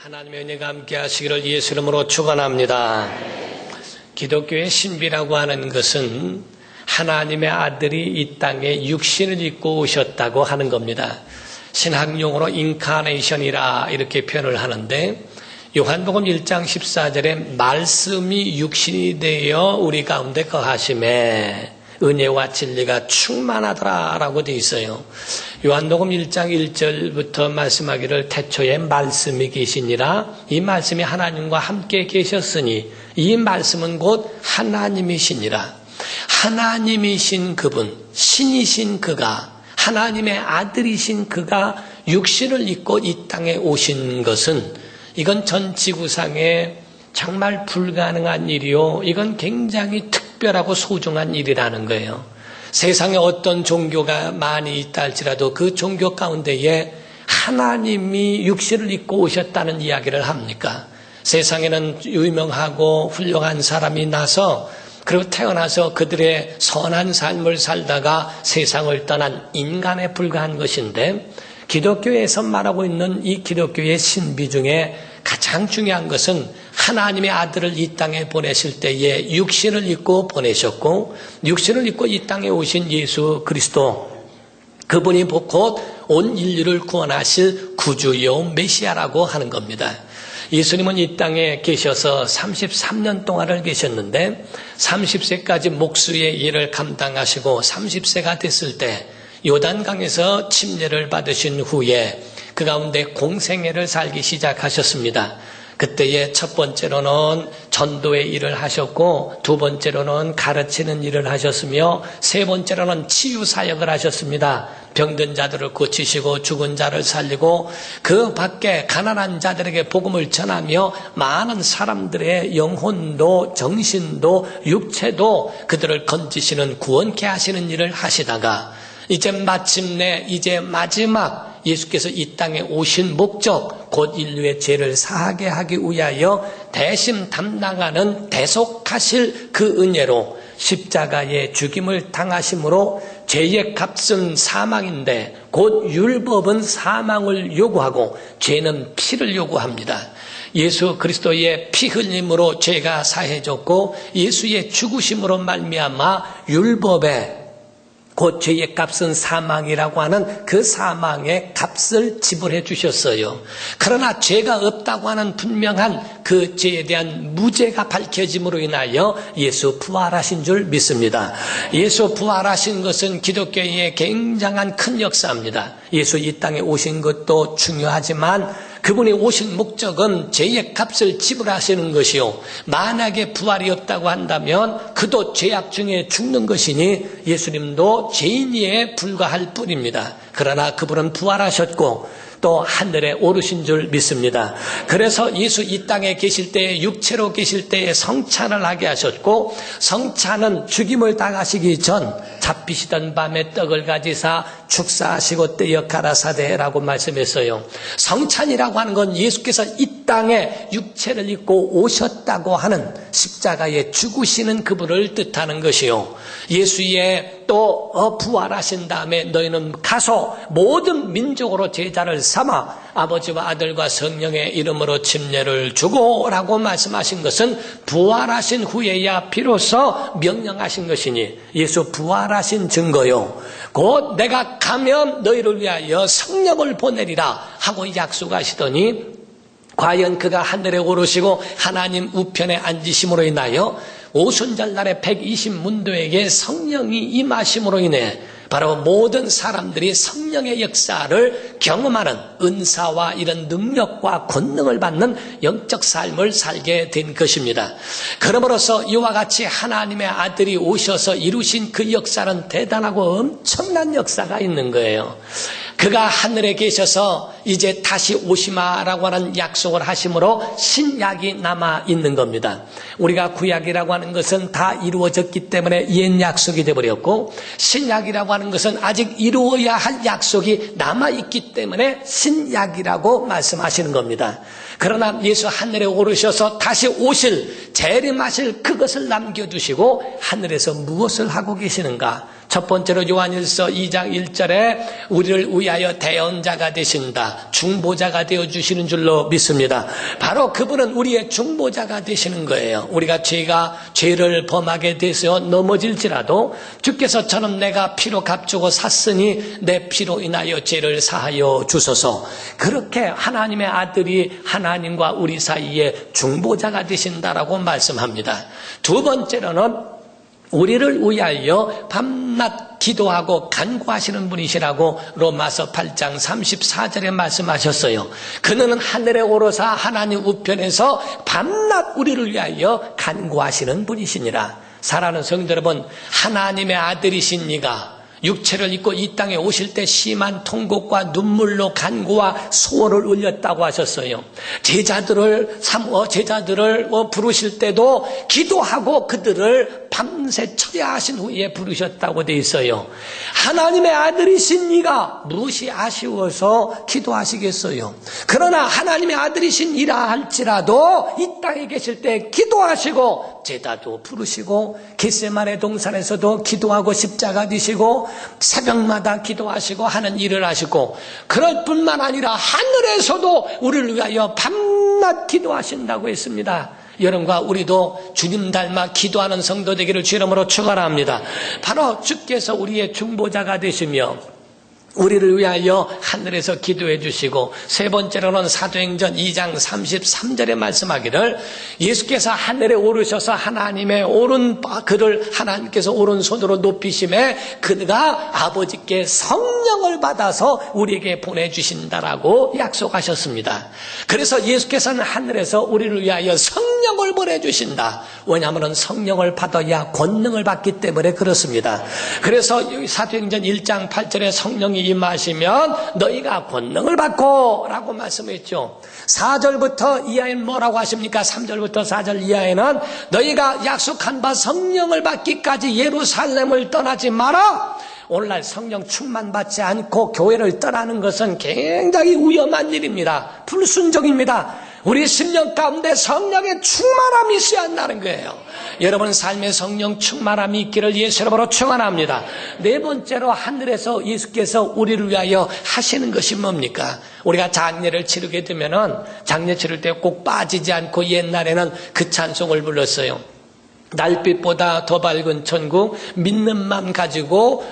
하나님의 은혜가 함께 하시기를 예수 이름으로 축원합니다. 기독교의 신비라고 하는 것은 하나님의 아들이 이 땅에 육신을 입고 오셨다고 하는 겁니다. 신학용어로 인카네이션이라 이렇게 표현을 하는데, 요한복음 1장 14절에 말씀이 육신이 되어 우리 가운데 거하심에 은혜와 진리가 충만하더라라고 되어 있어요. 요한복음 1장 1절부터 말씀하기를 태초에 말씀이 계시니라. 이 말씀이 하나님과 함께 계셨으니 이 말씀은 곧 하나님이시니라. 하나님이신 그분, 신이신 그가, 하나님의 아들이신 그가 육신을 입고 이 땅에 오신 것은 이건 전 지구상에 정말 불가능한 일이요, 이건 굉장히 특별하고 소중한 일이라는 거예요. 세상에 어떤 종교가 많이 있다 할지라도 그 종교 가운데에 하나님이 육신을 입고 오셨다는 이야기를 합니까? 세상에는 유명하고 훌륭한 사람이 나서 그리고 태어나서 그들의 선한 삶을 살다가 세상을 떠난 인간에 불과한 것인데, 기독교에서 말하고 있는 이 기독교의 신비 중에 가장 중요한 것은 하나님의 아들을 이 땅에 보내실 때에 육신을 입고 보내셨고, 육신을 입고 이 땅에 오신 예수 그리스도, 그분이 곧 온 인류를 구원하실 구주요 메시아라고 하는 겁니다. 예수님은 이 땅에 계셔서 33년 동안을 계셨는데 30세까지 목수의 일을 감당하시고 30세가 됐을 때 요단강에서 침례를 받으신 후에 그 가운데 공생애를 살기 시작하셨습니다. 그때에 첫 번째로는 전도의 일을 하셨고, 두 번째로는 가르치는 일을 하셨으며, 세 번째로는 치유 사역을 하셨습니다. 병든 자들을 고치시고 죽은 자를 살리고 그 밖에 가난한 자들에게 복음을 전하며 많은 사람들의 영혼도 정신도 육체도 그들을 건지시는 구원케 하시는 일을 하시다가, 이제 마침내 이제 마지막 예수께서 이 땅에 오신 목적, 곧 인류의 죄를 사하게 하기 위하여 대신 담당하는 대속하실 그 은혜로 십자가의 죽임을 당하심으로 죄의 값은 사망인데 곧 율법은 사망을 요구하고 죄는 피를 요구합니다. 예수 그리스도의 피 흘림으로 죄가 사해졌고, 예수의 죽으심으로 말미암아 율법에 곧 죄의 값은 사망이라고 하는 그 사망의 값을 지불해 주셨어요. 그러나 죄가 없다고 하는 분명한 그 죄에 대한 무죄가 밝혀짐으로 인하여 예수 부활하신 줄 믿습니다. 예수 부활하신 것은 기독교의 굉장한 큰 역사입니다. 예수 이 땅에 오신 것도 중요하지만 그분이 오신 목적은 죄의 값을 지불하시는 것이요, 만약에 부활이 없다고 한다면 그도 죄악 중에 죽는 것이니 예수님도 죄인이에 불과할 뿐입니다. 그러나 그분은 부활하셨고 또 하늘에 오르신 줄 믿습니다. 그래서 예수 이 땅에 계실 때에, 육체로 계실 때에 성찬을 하게 하셨고, 성찬은 죽임을 당하시기 전 잡히시던 밤에 떡을 가지사 축사하시고 떼어 가라사대라고 말씀했어요. 성찬이라고 하는 건 예수께서 이 땅에 육체를 입고 오셨다고 하는 십자가에 죽으시는 그분을 뜻하는 것이요, 예수의 또 부활하신 다음에 너희는 가서 모든 민족으로 제자를 삼아 아버지와 아들과 성령의 이름으로 침례를 주고 라고 말씀하신 것은 부활하신 후에야 비로소 명령하신 것이니 예수 부활하신 증거요, 곧 내가 가면 너희를 위하여 성령을 보내리라 하고 약속하시더니, 과연 그가 하늘에 오르시고 하나님 우편에 앉으심으로 인하여 오순절날에 120문도에게 성령이 임하심으로 인해 바로 모든 사람들이 성령의 역사를 경험하는 은사와 이런 능력과 권능을 받는 영적 삶을 살게 된 것입니다. 그러므로서 이와 같이 하나님의 아들이 오셔서 이루신 그 역사는 대단하고 엄청난 역사가 있는 거예요. 그가 하늘에 계셔서 이제 다시 오시마라고 하는 약속을 하심으로 신약이 남아 있는 겁니다. 우리가 구약이라고 하는 것은 다 이루어졌기 때문에 옛 약속이 되어버렸고, 신약이라고 하는 것은 아직 이루어야 할 약속이 남아있기 때문에 신약이라고 말씀하시는 겁니다. 그러나 예수 하늘에 오르셔서 다시 오실, 재림하실 그것을 남겨두시고 하늘에서 무엇을 하고 계시는가? 첫 번째로 요한일서 2장 1절에 우리를 위하여 대언자가 되신다, 중보자가 되어주시는 줄로 믿습니다. 바로 그분은 우리의 중보자가 되시는 거예요. 우리가 죄를 범하게 돼서 넘어질지라도 주께서 저는 내가 피로 값주고 샀으니 내 피로 인하여 죄를 사하여 주소서, 그렇게 하나님의 아들이 하나님과 우리 사이에 중보자가 되신다라고 말씀합니다. 두 번째로는 우리를 위하여 밤낮 기도하고 간구하시는 분이시라고 로마서 8장 34절에 말씀하셨어요. 그는 하늘에 오르사 하나님 우편에서 밤낮 우리를 위하여 간구하시는 분이시니라. 사랑하는 성도 여러분, 하나님의 아들이신 이가 육체를 입고 이 땅에 오실 때 심한 통곡과 눈물로 간구와 소원을 울렸다고 하셨어요. 제자들을 부르실 때도 기도하고 그들을 밤새 처리하신 후에 부르셨다고 돼 있어요. 하나님의 아들이신 이가 무엇이 아쉬워서 기도하시겠어요? 그러나 하나님의 아들이신 이라 할지라도 이 땅에 계실 때 기도하시고 제자도 부르시고 겟세마네 동산에서도 기도하고 십자가 지시고 새벽마다 기도하시고 하는 일을 하시고, 그럴 뿐만 아니라 하늘에서도 우리를 위하여 밤낮 기도하신다고 했습니다. 여러분과 우리도 주님 닮아 기도하는 성도 되기를 주 이름으로 축원합니다. 바로 주께서 우리의 중보자가 되시며 우리를 위하여 하늘에서 기도해 주시고, 세 번째로는 사도행전 2장 33절에 말씀하기를 예수께서 하늘에 오르셔서 하나님의 그를 하나님께서 오른손으로 높이심에 그가 아버지께 성령을 받아서 우리에게 보내주신다라고 약속하셨습니다. 그래서 예수께서는 하늘에서 우리를 위하여 성령을 보내주신다. 왜냐하면 성령을 받아야 권능을 받기 때문에 그렇습니다. 그래서 사도행전 1장 8절에 성령이 임하시면 너희가 권능을 받고 라고 말씀했죠. 4절부터 이하에는 뭐라고 하십니까? 3절부터 4절 이하에는 너희가 약속한 바 성령을 받기까지 예루살렘을 떠나지 마라. 오늘날 성령 충만받지 않고 교회를 떠나는 것은 굉장히 위험한 일입니다. 불순종입니다. 우리 심령 가운데 성령의 충만함이 있어야 한다는 거예요. 여러분 삶의 성령 충만함이 있기를 예수 이름으로 축원합니다. 네 번째로 하늘에서 예수께서 우리를 위하여 하시는 것이 뭡니까? 우리가 장례를 치르게 되면은 장례 치를 때 꼭 빠지지 않고 옛날에는 그 찬송을 불렀어요. 달빛보다 더 밝은 천국 믿는 맘 가지고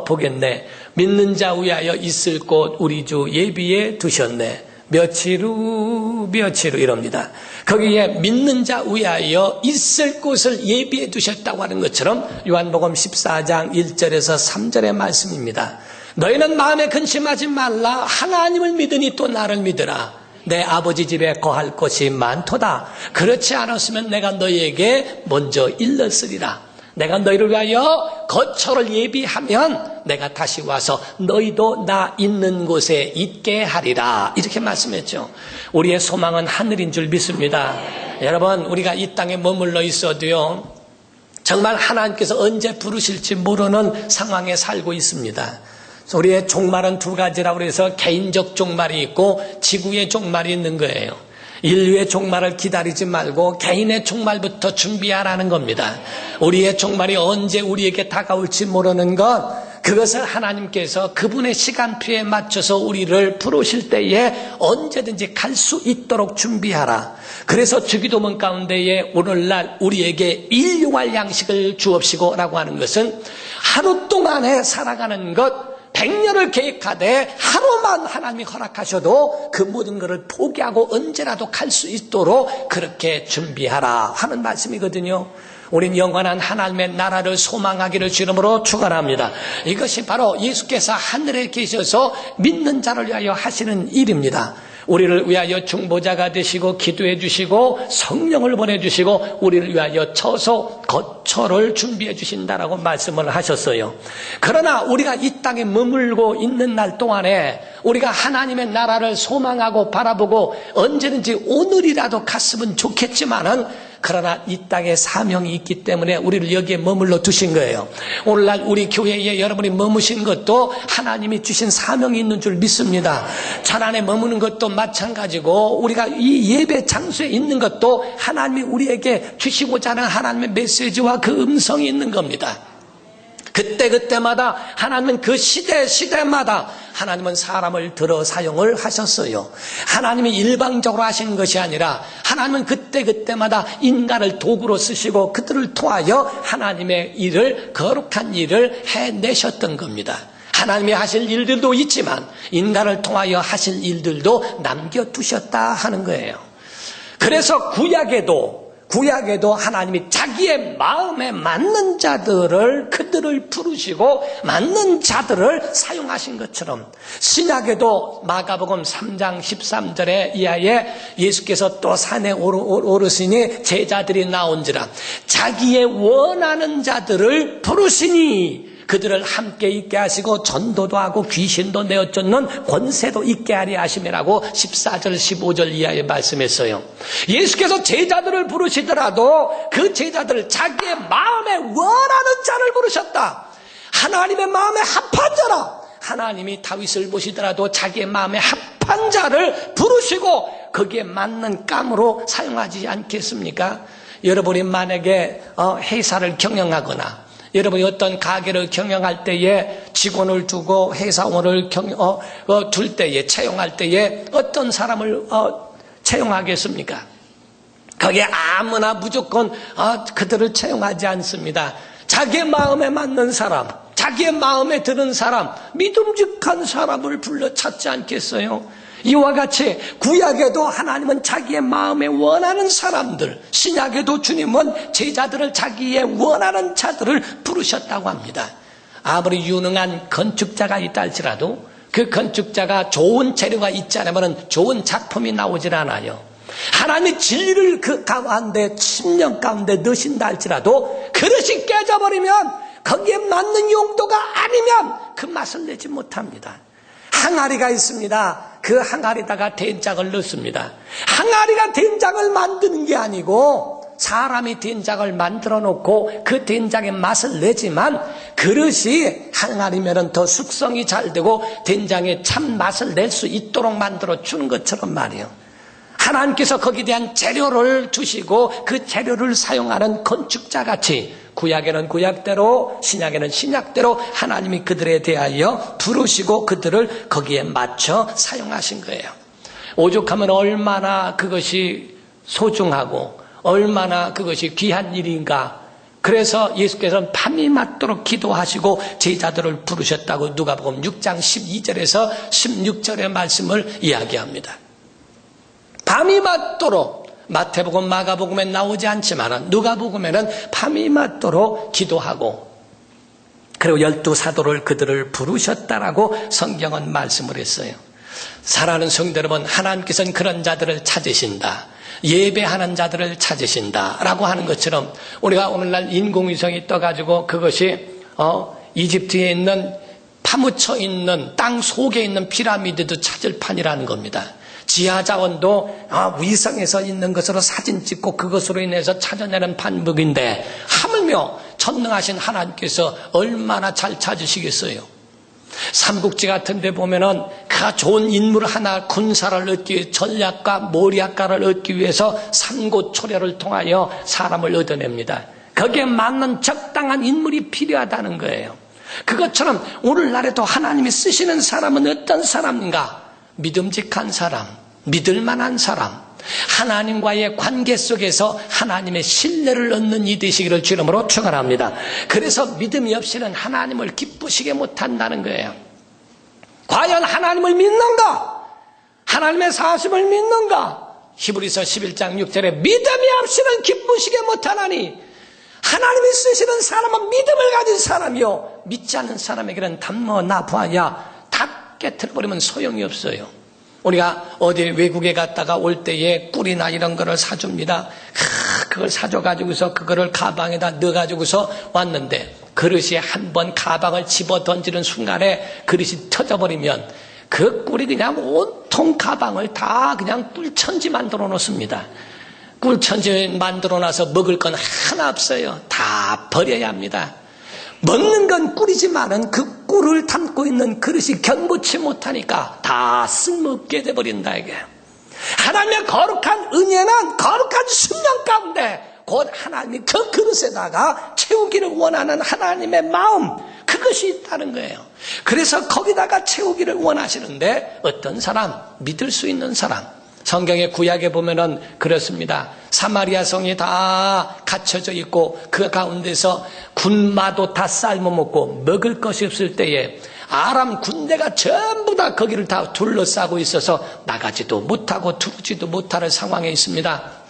보겠네. 믿는 자 위하여 있을 곳 우리 주 예비해 두셨네. 며칠 후 이럽니다. 거기에 믿는 자 위하여 있을 곳을 예비해 두셨다고 하는 것처럼 요한복음 14장 1절에서 3절의 말씀입니다. 너희는 마음에 근심하지 말라. 하나님을 믿으니 또 나를 믿으라. 내 아버지 집에 거할 곳이 많도다. 그렇지 않았으면 내가 너희에게 먼저 일렀으리라. 내가 너희를 위하여 거처를 예비하면 내가 다시 와서 너희도 나 있는 곳에 있게 하리라. 이렇게 말씀했죠. 우리의 소망은 하늘인 줄 믿습니다. 여러분, 우리가 이 땅에 머물러 있어도요, 정말 하나님께서 언제 부르실지 모르는 상황에 살고 있습니다. 우리의 종말은 두 가지라고 해서 개인적 종말이 있고 지구의 종말이 있는 거예요. 인류의 종말을 기다리지 말고 개인의 종말부터 준비하라는 겁니다. 우리의 종말이 언제 우리에게 다가올지 모르는 것, 그것을 하나님께서 그분의 시간표에 맞춰서 우리를 부르실 때에 언제든지 갈 수 있도록 준비하라. 그래서 주기도문 가운데에 오늘날 우리에게 일용할 양식을 주옵시고 라고 하는 것은 하루 동안에 살아가는 것, 100년을 계획하되 하루만 하나님이 허락하셔도 그 모든 것을 포기하고 언제라도 갈 수 있도록 그렇게 준비하라 하는 말씀이거든요. 우린 영원한 하나님의 나라를 소망하기를 주름으로 축원합니다. 이것이 바로 예수께서 하늘에 계셔서 믿는 자를 위하여 하시는 일입니다. 우리를 위하여 중보자가 되시고 기도해 주시고 성령을 보내주시고 우리를 위하여 처소 거처를 준비해 주신다라고 말씀을 하셨어요. 그러나 우리가 이 땅에 머물고 있는 날 동안에 우리가 하나님의 나라를 소망하고 바라보고 언제든지 오늘이라도 갔으면 좋겠지만은, 그러나 이 땅에 사명이 있기 때문에 우리를 여기에 머물러 두신 거예요. 오늘날 우리 교회에 여러분이 머무신 것도 하나님이 주신 사명이 있는 줄 믿습니다. 전 안에 머무는 것도 마찬가지고 우리가 이 예배 장소에 있는 것도 하나님이 우리에게 주시고자 하는 하나님의 메시지와 그 음성이 있는 겁니다. 그때마다 하나님은 그 시대마다 하나님은 사람을 들어 사용을 하셨어요. 하나님이 일방적으로 하시는 것이 아니라 하나님은 그때마다 인간을 도구로 쓰시고 그들을 통하여 하나님의 일을, 거룩한 일을 해내셨던 겁니다. 하나님이 하실 일들도 있지만 인간을 통하여 하실 일들도 남겨두셨다 하는 거예요. 그래서 구약에도 하나님이 자기의 마음에 맞는 자들을, 그들을 부르시고 맞는 자들을 사용하신 것처럼 신약에도 마가복음 3장 13절에 이하에 예수께서 또 산에 오르시니 제자들이 나온지라 자기의 원하는 자들을 부르시니 그들을 함께 있게 하시고 전도도 하고 귀신도 내어쫓는 권세도 있게 하리 하심이라고 14절 15절 이하에 말씀했어요. 예수께서 제자들을 부르시더라도 그 제자들을 자기의 마음에 원하는 자를 부르셨다. 하나님의 마음에 합한 자라. 하나님이 다윗을 보시더라도 자기의 마음에 합한 자를 부르시고 거기에 맞는 깜으로 사용하지 않겠습니까? 여러분이 만약에 회사를 경영하거나 여러분이 어떤 가게를 경영할 때에 직원을 두고 회사원을 둘 때에 채용할 때에 어떤 사람을 채용하겠습니까? 거기에 아무나 무조건 그들을 채용하지 않습니다. 자기의 마음에 맞는 사람, 자기의 마음에 드는 사람, 믿음직한 사람을 불러 찾지 않겠어요? 이와 같이 구약에도 하나님은 자기의 마음에 원하는 사람들, 신약에도 주님은 제자들을 자기의 원하는 자들을 부르셨다고 합니다. 아무리 유능한 건축자가 있다 할지라도 그 건축자가 좋은 재료가 있지 않으면 좋은 작품이 나오질 않아요. 하나님의 진리를 그 가운데 10년 가운데 넣으신다 할지라도 그릇이 깨져버리면 거기에 맞는 용도가 아니면 그 맛을 내지 못합니다. 항아리가 있습니다. 그 항아리다가 된장을 넣습니다. 항아리가 된장을 만드는 게 아니고 사람이 된장을 만들어 놓고 그 된장의 맛을 내지만 그릇이 항아리면 더 숙성이 잘 되고 된장의 참 맛을 낼 수 있도록 만들어 주는 것처럼 말이에요. 하나님께서 거기에 대한 재료를 주시고 그 재료를 사용하는 건축자같이 구약에는 구약대로 신약에는 신약대로 하나님이 그들에 대하여 부르시고 그들을 거기에 맞춰 사용하신 거예요. 오죽하면 얼마나 그것이 소중하고 얼마나 그것이 귀한 일인가. 그래서 예수께서는 밤이 맞도록 기도하시고 제자들을 부르셨다고 누가복음 6장 12절에서 16절의 말씀을 이야기합니다. 밤이 맞도록 마태복음, 마가복음에 나오지 않지만 누가복음에는 밤이 맞도록 기도하고 그리고 12사도를 그들을 부르셨다라고 성경은 말씀을 했어요. 사랑하는 성도 여러분, 하나님께서는 그런 자들을 찾으신다. 예배하는 자들을 찾으신다라고 하는 것처럼 우리가 오늘날 인공위성이 떠가지고 그것이 이집트에 있는 파묻혀 있는 땅 속에 있는 피라미드도 찾을 판이라는 겁니다. 지하 자원도 위성에서 있는 것으로 사진 찍고 그것으로 인해서 찾아내는 방법인데 하물며 전능하신 하나님께서 얼마나 잘 찾으시겠어요. 삼국지 같은 데 보면은 그 좋은 인물 하나 군사를 얻기 위해 전략가 모략가를 얻기 위해서 삼고초려를 통하여 사람을 얻어냅니다. 거기에 맞는 적당한 인물이 필요하다는 거예요. 그것처럼 오늘날에도 하나님이 쓰시는 사람은 어떤 사람인가? 믿음직한 사람, 믿을 만한 사람, 하나님과의 관계 속에서 하나님의 신뢰를 얻는 이 되시기를 주 이름으로 축원합니다. 그래서 믿음이 없이는 하나님을 기쁘시게 못한다는 거예요. 과연 하나님을 믿는가? 하나님의 사심을 믿는가? 히브리서 11장 6절에 믿음이 없이는 기쁘시게 못하나니 하나님이 쓰시는 사람은 믿음을 가진 사람이요 믿지 않는 사람에게는 담모나 부하야 다 깨트려버리면 소용이 없어요. 우리가 어디 외국에 갔다가 올 때에 꿀이나 이런 거를 사줍니다. 그걸 사줘가지고서 그거를 가방에다 넣어가지고서 왔는데 그릇이 한번 가방을 집어 던지는 순간에 그릇이 터져버리면 그 꿀이 그냥 온통 가방을 다 그냥 꿀천지 만들어 놓습니다. 꿀천지 만들어 놔서 먹을 건 하나 없어요. 다 버려야 합니다. 먹는 건 꿀이지만은 그 꿀을 담고 있는 그릇이 견고치 못하니까 다 쓸모없게 돼버린다 이게. 하나님의 거룩한 은혜는 거룩한 순영 가운데 곧 하나님이 그 그릇에다가 채우기를 원하는 하나님의 마음, 그것이 있다는 거예요. 그래서 거기다가 채우기를 원하시는데 어떤 사람, 믿을 수 있는 사람, 성경의 구약에 보면은 그렇습니다. 사마리아 성이 다 갇혀져 있고 그 가운데서 군마도 다 삶아먹고 먹을 것이 없을 때에 아람 군대가 전부 다 거기를 다 둘러싸고 있어서 나가지도 못하고 들어오지도 못할 상황에 있습니다.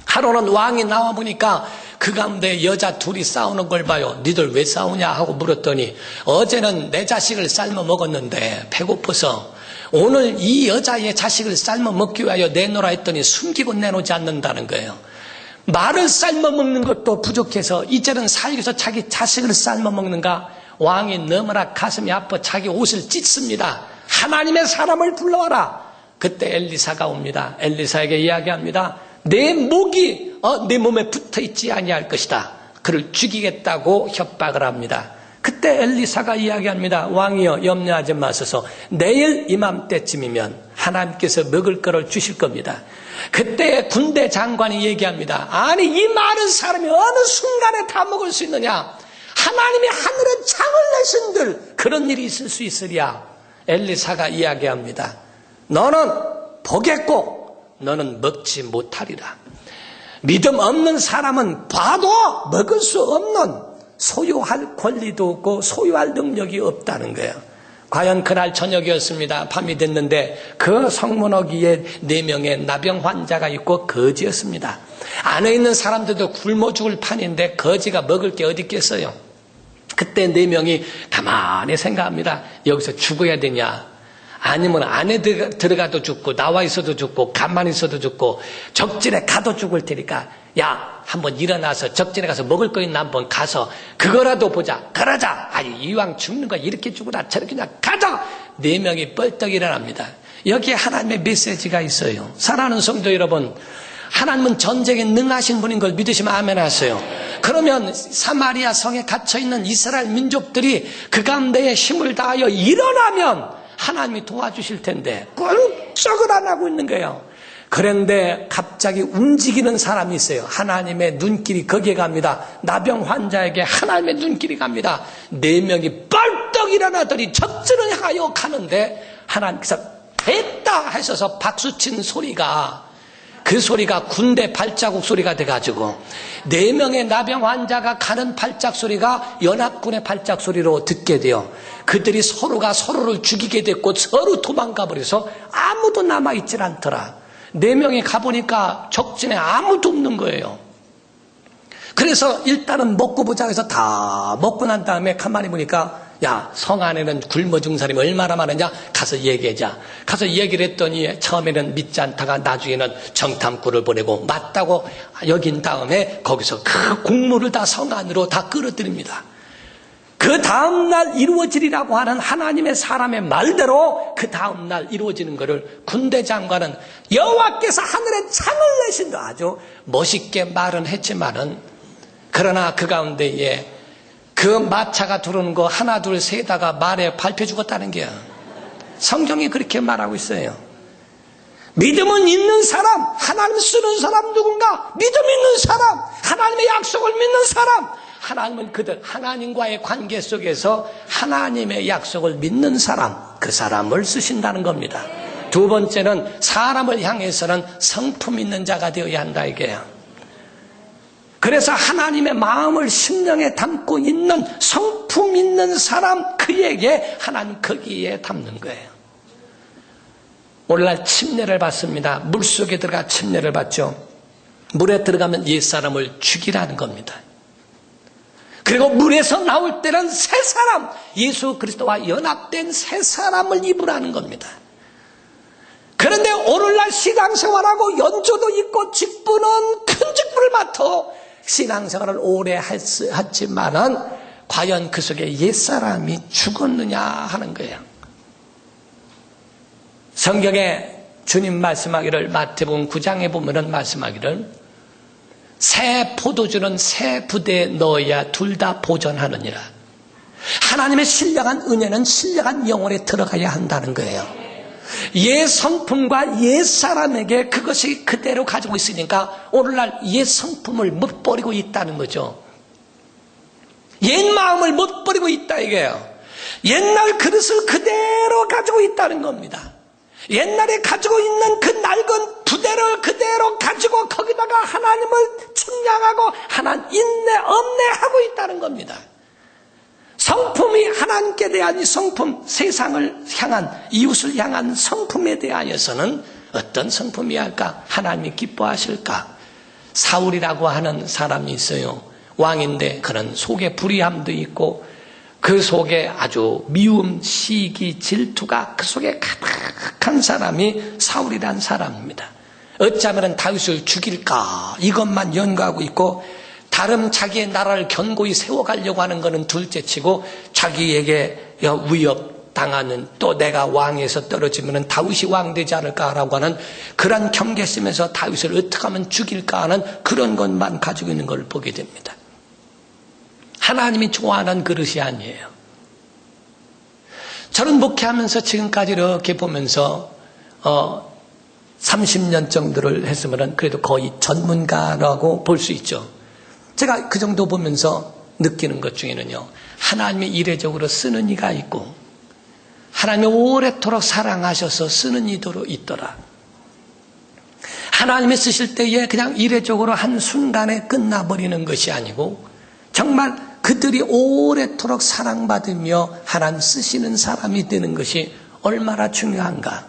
하루는 왕이 나와보니까 그 가운데 여자 둘이 싸우는 걸 봐요. 니들 왜 싸우냐 하고 물었더니 어제는 내 자식을 삶아 먹었는데 배고파서 오늘 이 여자의 자식을 삶아 먹기 위하여 내놓으라 했더니 숨기고 내놓지 않는다는 거예요. 말을 삶아 먹는 것도 부족해서 이제는 살기 위해서 자기 자식을 삶아 먹는가? 왕이 너무나 가슴이 아파 자기 옷을 찢습니다. 하나님의 사람을 불러와라. 그때 엘리사가 옵니다. 엘리사에게 이야기합니다. 내 목이 내 몸에 붙어있지 아니할 것이다. 그를 죽이겠다고 협박을 합니다. 그때 엘리사가 이야기합니다. 왕이여 염려하지 마소서. 내일 이맘때쯤이면 하나님께서 먹을 거를 주실 겁니다. 그때 군대 장관이 얘기합니다. 아니 이 많은 사람이 어느 순간에 다 먹을 수 있느냐. 하나님이 하늘에 창을 내신들 그런 일이 있을 수 있으랴. 엘리사가 이야기합니다. 너는 보겠고 너는 먹지 못하리라. 믿음 없는 사람은 봐도 먹을 수 없는 소유할 권리도 없고 소유할 능력이 없다는 거예요. 과연 그날 저녁이었습니다. 밤이 됐는데 그 성문허 위에 4명의 나병 환자가 있고 거지였습니다. 안에 있는 사람들도 굶어 죽을 판인데 거지가 먹을 게 어디 있겠어요. 그때 4명이 가만히 생각합니다. 여기서 죽어야 되냐, 아니면 안에 들어가도 죽고 나와 있어도 죽고 가만히 있어도 죽고 적진에 가도 죽을 테니까 야 한번 일어나서 적진에 가서 먹을 거 있나 한번 가서 그거라도 보자. 그러자. 아니 이왕 죽는 거 이렇게 죽으나 저렇게 그냥 가자. 4명이 뻘떡 일어납니다. 여기에 하나님의 메시지가 있어요. 사랑하는 성도 여러분, 하나님은 전쟁에 능하신 분인 걸 믿으시면 아멘 하세요. 그러면 사마리아 성에 갇혀있는 이스라엘 민족들이 그 가운데에 힘을 다하여 일어나면 하나님이 도와주실 텐데 꼼짝을 안 하고 있는 거예요. 그런데 갑자기 움직이는 사람이 있어요. 하나님의 눈길이 거기에 갑니다. 나병 환자에게 하나님의 눈길이 갑니다. 4명이 뻘떡 일어나더니 적진을 향하여 가는데 하나님께서 됐다 하셔서 박수친 소리가, 그 소리가 군대 발자국 소리가 돼가지고 4명의 나병 환자가 가는 발작 소리가 연합군의 발작 소리로 듣게 돼요. 그들이 서로가 서로를 죽이게 됐고 서로 도망가 버려서 아무도 남아있질 않더라. 4명이 가보니까 적진에 아무도 없는 거예요. 그래서 일단은 먹고 보자 해서 다 먹고 난 다음에 가만히 보니까 야, 성 안에는 굶어 죽은 사람이 얼마나 많으냐? 가서 얘기하자. 가서 얘기를 했더니 처음에는 믿지 않다가 나중에는 정탐꾼을 보내고 맞다고 여긴 다음에 거기서 그 국물을 다 성 안으로 다 끌어들입니다. 그 다음날 이루어지리라고 하는 하나님의 사람의 말대로 그 다음날 이루어지는 것을 군대 장관은 여호와께서 하늘에 창을 내신다 아주 멋있게 말은 했지만은 그러나 그 가운데에 그 마차가 들어오는 거 하나 둘 세다가 말에 밟혀 죽었다는 게요. 성경이 그렇게 말하고 있어요. 믿음은 있는 사람, 하나님 쓰는 사람 누군가, 믿음 있는 사람, 하나님의 약속을 믿는 사람, 하나님은 그들 하나님과의 관계 속에서 하나님의 약속을 믿는 사람, 그 사람을 쓰신다는 겁니다. 2번째는 사람을 향해서는 성품 있는 자가 되어야 한다 이게요. 그래서 하나님의 마음을 심령에 담고 있는 성품 있는 사람, 그에게 하나님 거기에 담는 거예요. 오늘날 침례를 받습니다. 물속에 들어가 침례를 받죠. 물에 들어가면 옛사람을 죽이라는 겁니다. 그리고 물에서 나올 때는 새 사람, 예수 그리스도와 연합된 새 사람을 입으라는 겁니다. 그런데 오늘날 신앙생활하고 연조도 있고 직분은 큰 직분을 맡아 신앙생활을 오래 했지만은 과연 그 속에 옛사람이 죽었느냐 하는 거예요. 성경에 주님 말씀하기를 마태복음 9장에 보면은 말씀하기를 새 포도주는 새 부대에 넣어야 둘 다 보존하느니라. 하나님의 신령한 은혜는 신령한 영혼에 들어가야 한다는 거예요. 옛 성품과 옛 사람에게 그것이 그대로 가지고 있으니까 오늘날 옛 성품을 못 버리고 있다는 거죠. 옛 마음을 못 버리고 있다 이게요. 옛날 그릇을 그대로 가지고 있다는 겁니다. 옛날에 가지고 있는 그 낡은 부대를 그대로 가지고 거기다가 하나님을 측량하고 하나님 인내 엄내하고 있다는 겁니다. 성품이 하나님께 대한 이 성품, 세상을 향한, 이웃을 향한 성품에 대하여서는 어떤 성품이야 할까? 하나님이 기뻐하실까? 사울이라고 하는 사람이 있어요. 왕인데 그런 속에 불의함도 있고 그 속에 아주 미움, 시기, 질투가 그 속에 가득한 사람이 사울이란 사람입니다. 어쩌면 다윗을 죽일까 이것만 연구하고 있고 다른 자기의 나라를 견고히 세워가려고 하는 것은 둘째치고 자기에게 위협당하는 또 내가 왕에서 떨어지면 다윗이 왕 되지 않을까라고 하는 그런 경계심에서 다윗을 어떻게 하면 죽일까 하는 그런 것만 가지고 있는 걸 보게 됩니다. 하나님이 좋아하는 그릇이 아니에요. 저는 목회하면서 지금까지 이렇게 보면서 30년 정도를 했으면 그래도 거의 전문가라고 볼 수 있죠. 제가 그 정도 보면서 느끼는 것 중에는요. 하나님이 이례적으로 쓰는 이가 있고 하나님이 오래도록 사랑하셔서 쓰는 이도 있더라. 하나님이 쓰실 때에 그냥 이례적으로 한순간에 끝나버리는 것이 아니고 정말 그들이 오래도록 사랑받으며 하나님 쓰시는 사람이 되는 것이 얼마나 중요한가.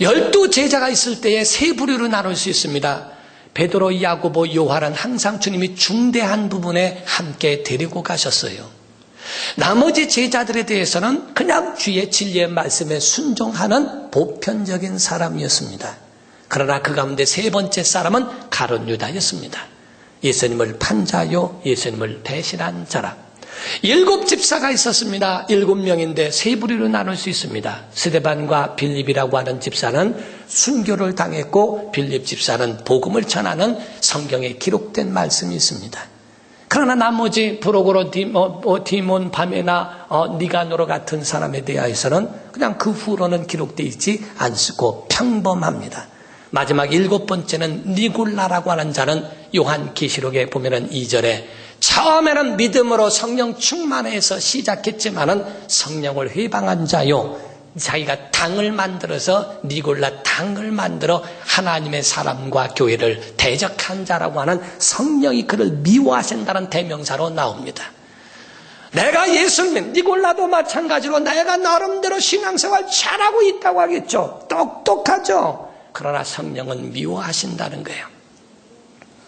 12 제자가 있을 때에 세 부류로 나눌 수 있습니다. 베드로, 야고보, 요한은 항상 주님이 중대한 부분에 함께 데리고 가셨어요. 나머지 제자들에 대해서는 그냥 주의 진리의 말씀에 순종하는 보편적인 사람이었습니다. 그러나 그 가운데 세 번째 사람은 가룟 유다였습니다. 예수님을 판 자요, 예수님을 배신한 자라. 7 집사가 있었습니다. 7명인데 세 부류로 나눌 수 있습니다. 스데반과 빌립이라고 하는 집사는 순교를 당했고 빌립 집사는 복음을 전하는 성경에 기록된 말씀이 있습니다. 그러나 나머지 브로고로 디몬, 바메나, 니가노로 같은 사람에 대하여서는 그냥 그 후로는 기록되어 있지 않고 평범합니다. 마지막 7번째는 니골라라고 하는 자는 요한계시록에 보면은 2절에 처음에는 믿음으로 성령 충만해서 시작했지만은 성령을 회방한 자요. 자기가 당을 만들어서 니골라 당을 만들어 하나님의 사람과 교회를 대적한 자라고 하는 성령이 그를 미워하신다는 대명사로 나옵니다. 내가 예수를 믿는 니골라도 마찬가지로 내가 나름대로 신앙생활 잘하고 있다고 하겠죠. 똑똑하죠. 그러나 성령은 미워하신다는 거예요.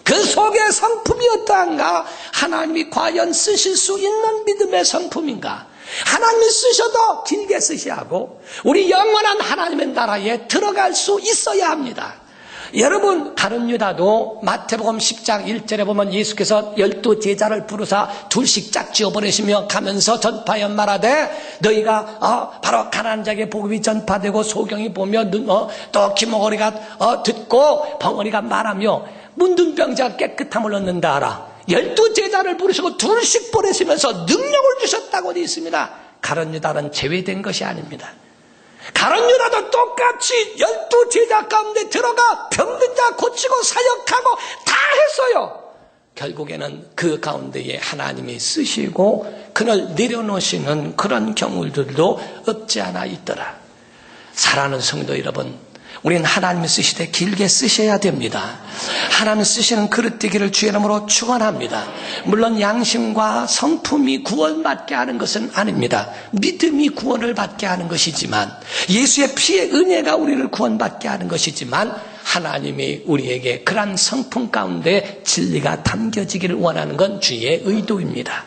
그 속의 성품이 어떠한가? 하나님이 과연 쓰실 수 있는 믿음의 성품인가? 하나님이 쓰셔도 길게 쓰셔야 하고 우리 영원한 하나님의 나라에 들어갈 수 있어야 합니다. 여러분, 가룟 유다도 마태복음 10장 1절에 보면 예수께서 12 제자를 부르사 둘씩 짝 지어버리시며 가면서 전파하여 말하되 너희가 바로 가난한 자에게 복음이 전파되고 소경이 보며 또 귀머거리가 듣고 벙어리가 말하며 문둥병자가 깨끗함을 얻는다 하라. 12 제자를 부르시고 둘씩 보내시면서 능력을 주셨다고 되어 있습니다. 가룟 유다는 제외된 것이 아닙니다. 가룟 유다도 똑같이 12 제자 가운데 들어가 병든 자 고치고 사역하고 다 했어요. 결국에는 그 가운데에 하나님이 쓰시고 그를 내려놓으시는 그런 경우들도 없지 않아 있더라. 사랑하는 성도 여러분, 우리는 하나님이 쓰실 때 길게 쓰셔야 됩니다. 하나님 쓰시는 그릇 되기를 주의 이름으로 축원합니다. 물론 양심과 성품이 구원받게 하는 것은 아닙니다. 믿음이 구원을 받게 하는 것이지만 예수의 피의 은혜가 우리를 구원받게 하는 것이지만 하나님이 우리에게 그러한 성품 가운데 진리가 담겨지기를 원하는 건 주의 의도입니다.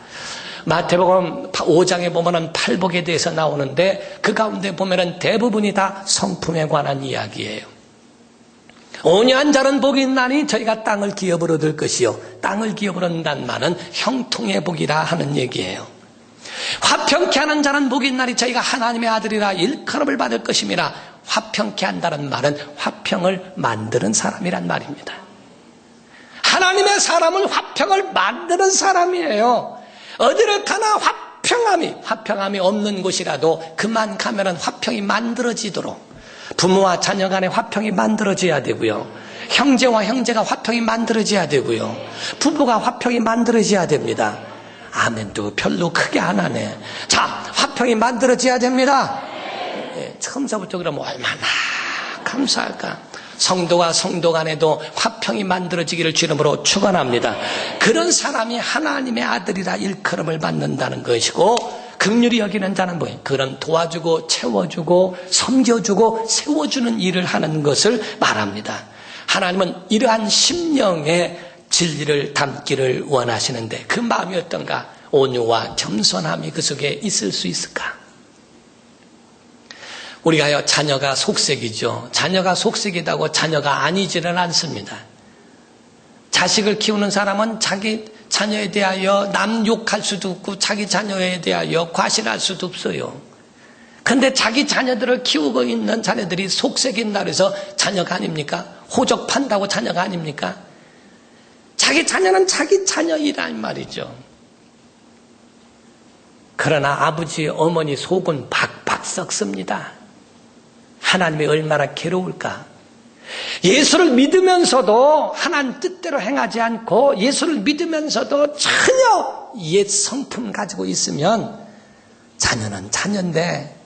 마태복음 5장에 보면은 팔복에 대해서 나오는데 그 가운데 보면은 대부분이 다 성품에 관한 이야기예요. 온유한 자는 복이 있나니 저희가 땅을 기업을 얻을 것이요. 땅을 기업을 얻는다는 말은 형통의 복이라 하는 얘기예요. 화평케 하는 자는 복이 있나니 저희가 하나님의 아들이라 일컬음을 받을 것임이라. 화평케 한다는 말은 화평을 만드는 사람이란 말입니다. 하나님의 사람은 화평을 만드는 사람이에요. 어디를 가나 화평함이 없는 곳이라도 그만 가면은 화평이 만들어지도록 부모와 자녀 간에 화평이 만들어져야 되고요. 형제와 형제가 화평이 만들어져야 되고요. 부부가 화평이 만들어져야 됩니다. 아멘도 별로 크게 안 하네. 자, 화평이 만들어져야 됩니다. 처음서부터 그러면 얼마나 감사할까. 성도가 성도 간에도 화평이 만들어지기를 주 이름으로 축원합니다. 그런 사람이 하나님의 아들이라 일컬음을 받는다는 것이고, 긍휼히 여기는 자는 뭐예요? 그런 도와주고 채워주고 섬겨주고 세워주는 일을 하는 것을 말합니다. 하나님은 이러한 심령의 진리를 담기를 원하시는데 그 마음이 어떤가? 온유와 겸손함이 그 속에 있을 수 있을까? 우리가요, 자녀가 속색이죠. 자녀가 속색이다고 자녀가 아니지는 않습니다. 자식을 키우는 사람은 자기 자녀에 대하여 남 욕할 수도 없고 자기 자녀에 대하여 과신할 수도 없어요. 그런데 자기 자녀들을 키우고 있는 자녀들이 속색인다 그래서 자녀가 아닙니까? 호적판다고 자녀가 아닙니까? 자기 자녀는 자기 자녀이란 말이죠. 그러나 아버지, 어머니 속은 박박 썩습니다. 하나님이 얼마나 괴로울까? 예수를 믿으면서도 하나님 뜻대로 행하지 않고 예수를 믿으면서도 전혀 옛 성품 가지고 있으면 자녀는 자녀인데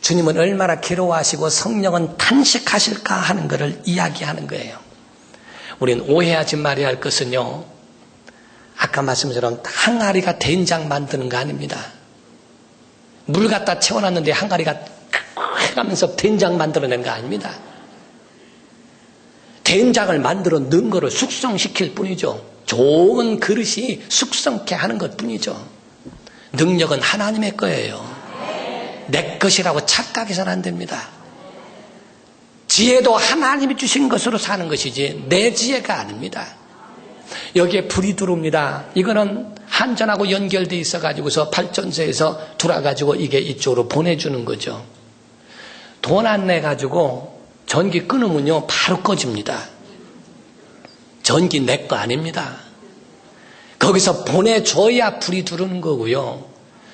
주님은 얼마나 괴로워하시고 성령은 탄식하실까 하는 것을 이야기하는 거예요. 우리는 오해하지 말아야 할 것은요, 아까 말씀처럼 항아리가 된장 만드는 거 아닙니다. 물 갖다 채워놨는데 항아리가 해가면서 된장 만들어내는 거 아닙니다. 된장을 만들어 넣은 거를 숙성시킬 뿐이죠. 좋은 그릇이 숙성케 하는 것 뿐이죠. 능력은 하나님의 거예요. 내 것이라고 착각해서는 안 됩니다. 지혜도 하나님이 주신 것으로 사는 것이지 내 지혜가 아닙니다. 여기에 불이 들어옵니다. 이거는 한전하고 연결되어 있어가지고서 발전소에서 돌아가지고 이게 이쪽으로 보내주는 거죠. 돈 안 내가지고 전기 끊으면요 바로 꺼집니다. 전기 내 거 아닙니다. 거기서 보내줘야 불이 들어오는 거고요.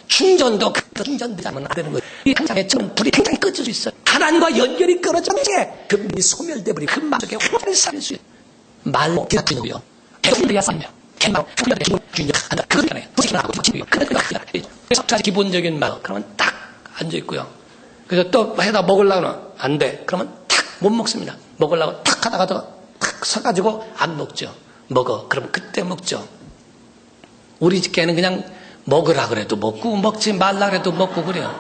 충전도 충전되자면 안 되는 거예요. 이 한장에 불이 굉장히 꺼질 수 있어요. 하나님과 연결이 끊어지면 그분이 소멸돼버리고 그 마음속에 화를 쌓일 수 있어요. 말로 기다리고요. 개운해야 쌓이며 개만 풀려내 주인이 한다. 그거잖아요. 도시기나 하고 친구요. 그래서 두 가지 기본적인 말. 그러면 딱 앉아 있고요. 그래서 또 해다 먹으려면 안 돼. 그러면 탁 못 먹습니다. 먹으려고 탁 하다가 탁 서가지고 안 먹죠. 먹어. 그럼 그때 먹죠. 우리 집게는 그냥 먹으라 그래도 먹고 먹지 말라 그래도 먹고 그래요.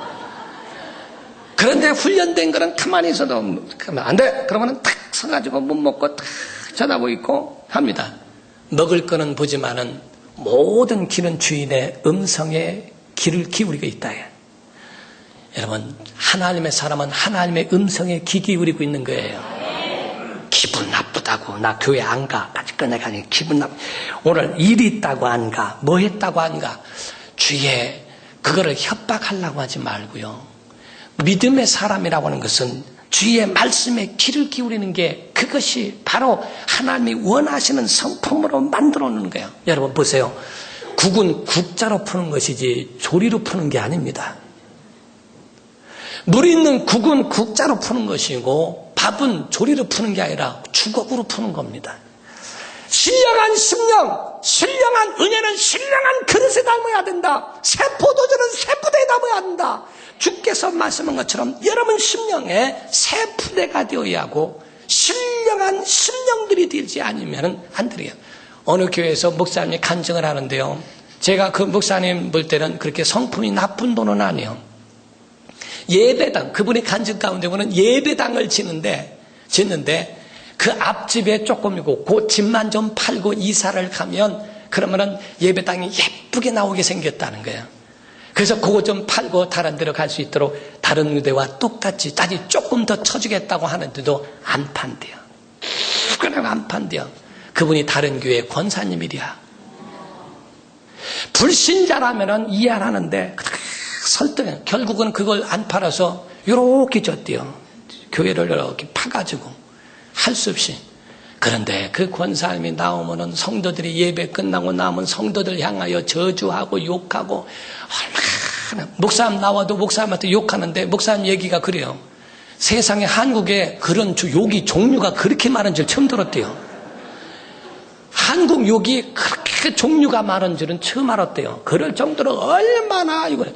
그런데 훈련된 거는 가만히 있어도 안 돼. 그러면 탁 서가지고 못 먹고 탁 쳐다보고 있고 합니다. 먹을 거는 보지만은 모든 귀는 주인의 음성에 귀를 기울이고 있다. 여러분, 하나님의 사람은 하나님의 음성에 귀 기울이고 있는 거예요. 기분 나쁘다고 나 교회 안 가. 아직 꺼내가 아니고 기분 나쁘. 오늘 일이 있다고 안 가. 뭐 했다고 안 가. 주위에 그거를 협박하려고 하지 말고요. 믿음의 사람이라고 하는 것은 주의 말씀에 귀를 기울이는 게 그것이 바로 하나님이 원하시는 성품으로 만들어 놓는 거예요. 여러분 보세요. 국은 국자로 푸는 것이지 조리로 푸는 게 아닙니다. 물 있는 국은 국자로 푸는 것이고 밥은 조리로 푸는 게 아니라 주걱으로 푸는 겁니다. 신령한 심령, 신령한 은혜는 신령한 그릇에 담아야 된다. 새 포도주는 새 푸대에 담아야 한다. 주께서 말씀한 것처럼 여러분 심령에 새 푸대가 되어야 하고 신령한 심령들이 되지 않으면 안 돼요. 어느 교회에서 목사님이 간증을 하는데요. 제가 그 목사님 볼 때는 그렇게 성품이 나쁜 분은 아니에요. 예배당, 그분이 간증 가운데 보면 예배당을 짓는데 그 앞집에 조금이고 그 집만 좀 팔고 이사를 가면 그러면은 예배당이 예쁘게 나오게 생겼다는 거예요. 그래서 그거 좀 팔고 다른 데로 갈 수 있도록 다른 교회와 똑같이 다시 조금 더 쳐주겠다고 하는데도 안 판대요. 그냥 안 판대요. 그분이 다른 교회 권사님이랴. 불신자라면은 이해 안 하는데 설득해. 결국은 그걸 안 팔아서 이렇게 줬대요. 교회를 이렇게 파가지고 할 수 없이. 그런데 그 권사님이 나오면은 성도들이 예배 끝나고 나면 성도들 향하여 저주하고 욕하고 얼마나 목사님 나와도 목사님한테 욕하는데 목사님 얘기가 그래요. 세상에 한국에 그런 욕이 종류가 그렇게 많은 줄 처음 들었대요. 한국 욕이 그렇게 이렇게 종류가 많은 줄은 처음 알았대요. 그럴 정도로 얼마나 이거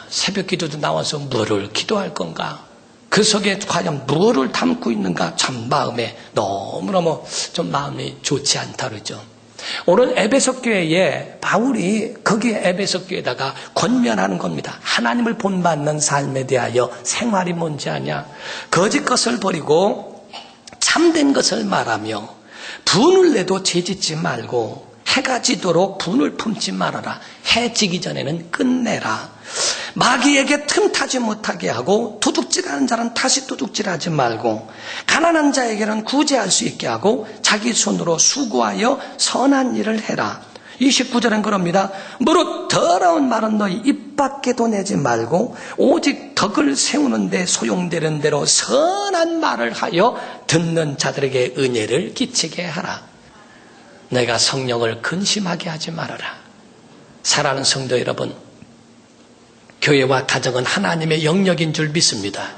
새벽 기도도 나와서 뭐를 기도할 건가? 그 속에 과연 뭐를 담고 있는가? 참 마음에 너무너무 좀 마음이 좋지 않다 그러죠. 오늘 에베소 교회에 바울이 거기에 에베소 교회에다가 권면하는 겁니다. 하나님을 본받는 삶에 대하여 생활이 뭔지 아냐? 거짓 것을 버리고 참된 것을 말하며 분을 내도 죄짓지 말고 해가 지도록 분을 품지 말아라. 해 지기 전에는 끝내라. 마귀에게 틈타지 못하게 하고 도둑질하는 자는 다시 도둑질하지 말고 가난한 자에게는 구제할 수 있게 하고 자기 손으로 수고하여 선한 일을 해라. 29절은 그럽니다. 무릇 더러운 말은 너희 입 밖에도 내지 말고 오직 덕을 세우는 데 소용되는 대로 선한 말을 하여 듣는 자들에게 은혜를 끼치게 하라. 내가 성령을 근심하게 하지 말아라. 사랑하는 성도 여러분, 교회와 가정은 하나님의 영역인 줄 믿습니다.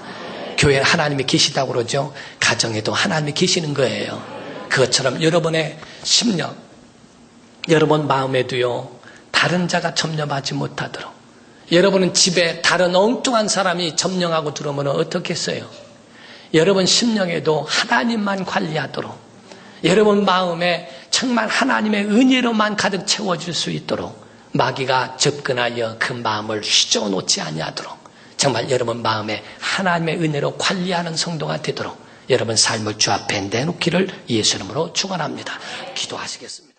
교회에 하나님이 계시다고 그러죠. 가정에도 하나님이 계시는 거예요. 그것처럼 여러분의 심령, 여러분 마음에도요, 다른 자가 점령하지 못하도록. 여러분은 집에 다른 엉뚱한 사람이 점령하고 들어오면 어떻겠어요? 여러분 심령에도 하나님만 관리하도록, 여러분 마음에 정말 하나님의 은혜로만 가득 채워질 수 있도록 마귀가 접근하여 그 마음을 휘저어 놓지 아니하도록 정말 여러분 마음에 하나님의 은혜로 관리하는 성도가 되도록 여러분 삶을 주 앞에 내놓기를 예수 이름으로 축원합니다. 기도하시겠습니다.